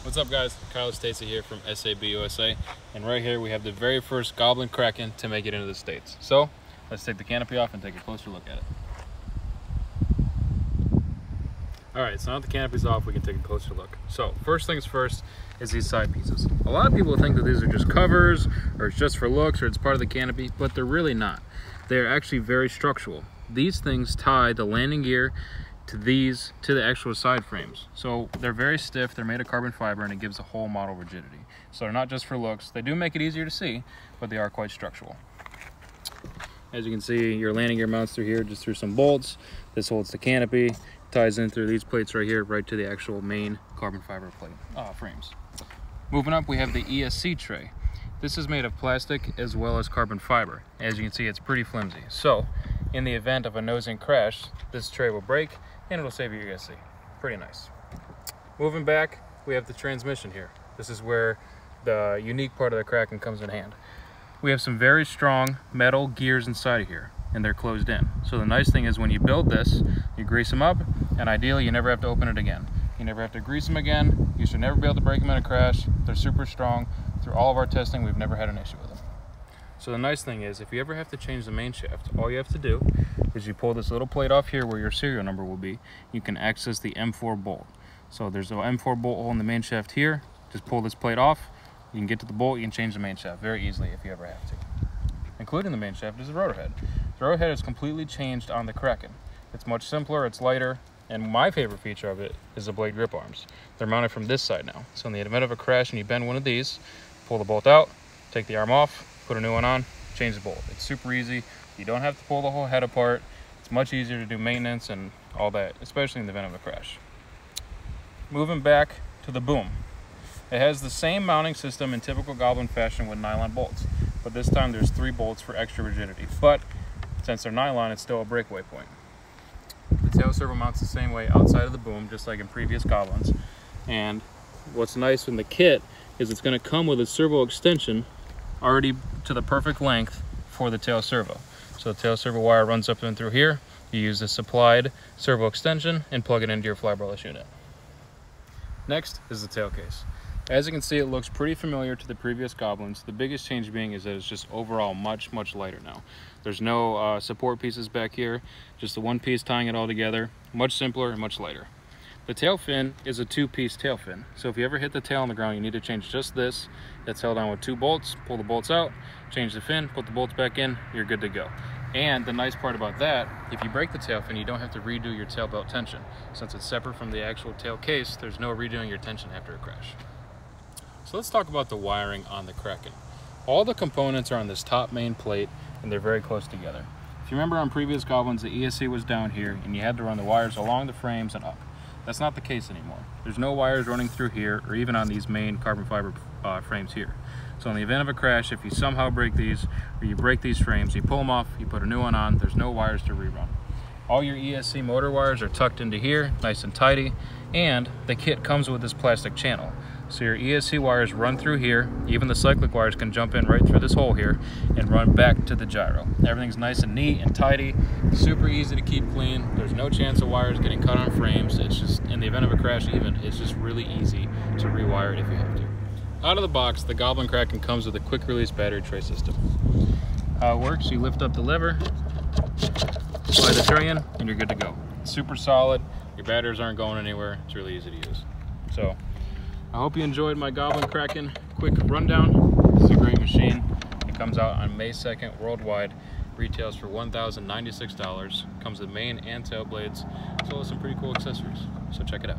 What's up, guys? Kyle and Stacy here from SAB USA, and right here we have the very first Goblin Kraken to make it into the States. So let's take the canopy off and take a closer look at it. Alright, so now that the canopy's off, we can take a closer look. So first things first is these side pieces. A lot of people think that these are just covers, or it's just for looks, or it's part of the canopy, but they're really not. They're actually very structural. These things tie the landing gear to the actual side frames. So they're very stiff, they're made of carbon fiber, and it gives the whole model rigidity. So they're not just for looks. They do make it easier to see, but they are quite structural. As you can see, your landing gear mounts through here just through some bolts. This holds the canopy, ties in through these plates right here, right to the actual main carbon fiber plate frames. Moving up, we have the ESC tray. This is made of plastic as well as carbon fiber. As you can see, it's pretty flimsy. So in the event of a nose-in crash, this tray will break and it'll save your ESC. Pretty nice. Moving back, we have the transmission here. This is where the unique part of the Kraken comes in hand. We have some very strong metal gears inside of here, and they're closed in. So the nice thing is when you build this, you grease them up, and ideally you never have to open it again. You never have to grease them again. You should never be able to break them in a crash. They're super strong. Through all of our testing, we've never had an issue with them. So the nice thing is, if you ever have to change the main shaft, all you have to do is you pull this little plate off here where your serial number will be. You can access the M4 bolt. So there's an M4 bolt hole in the main shaft here. Just pull this plate off. You can get to the bolt, you can change the main shaft very easily if you ever have to. Including the main shaft is the rotor head. The rotor head is completely changed on the Kraken. It's much simpler, it's lighter, and my favorite feature of it is the blade grip arms. They're mounted from this side now. So in the event of a crash and you bend one of these, pull the bolt out, take the arm off, put a new one on, change the bolt. It's super easy. You don't have to pull the whole head apart. It's much easier to do maintenance and all that, especially in the event of a crash. Moving back to the boom. It has the same mounting system in typical Goblin fashion with nylon bolts, but this time there's 3 bolts for extra rigidity. But since they're nylon, it's still a breakaway point. The tail servo mounts the same way outside of the boom, just like in previous Goblins. And what's nice in the kit is it's going to come with a servo extension already to the perfect length for the tail servo. So the tail servo wire runs up and through here. You use the supplied servo extension and plug it into your flybarless unit. Next is the tail case. As you can see, it looks pretty familiar to the previous Goblins. The biggest change being is that it's just overall much lighter now. There's no support pieces back here, just the one piece tying it all together. Much simpler and much lighter. The tail fin is a 2-piece tail fin. So if you ever hit the tail on the ground, you need to change just this. It's held on with 2 bolts. Pull the bolts out, change the fin, put the bolts back in, you're good to go. And the nice part about that, if you break the tail fin, you don't have to redo your tail belt tension. Since it's separate from the actual tail case, there's no redoing your tension after a crash. So let's talk about the wiring on the Kraken. All the components are on this top main plate, and they're very close together. If you remember on previous Goblins, the ESC was down here, and you had to run the wires along the frames and up. That's not the case anymore. There's no wires running through here, or even on these main carbon fiber frames here. So in the event of a crash, if you somehow break these, or you break these frames, you pull them off, you put a new one on, there's no wires to rerun. All your ESC motor wires are tucked into here, nice and tidy, and the kit comes with this plastic channel. So your ESC wires run through here. Even the cyclic wires can jump in right through this hole here and run back to the gyro. Everything's nice and neat and tidy, super easy to keep clean. There's no chance of wires getting cut on frames. It's just, in the event of a crash even, it's just really easy to rewire it if you have to. Out of the box, the Goblin Kraken comes with a quick release battery tray system. How it works, you lift up the lever, slide the tray in, and you're good to go. It's super solid, your batteries aren't going anywhere, it's really easy to use. So, I hope you enjoyed my Goblin Kraken quick rundown. This is a great machine. It comes out on May 2nd worldwide. Retails for $1,096. Comes with main and tail blades, as well as some pretty cool accessories. So check it out.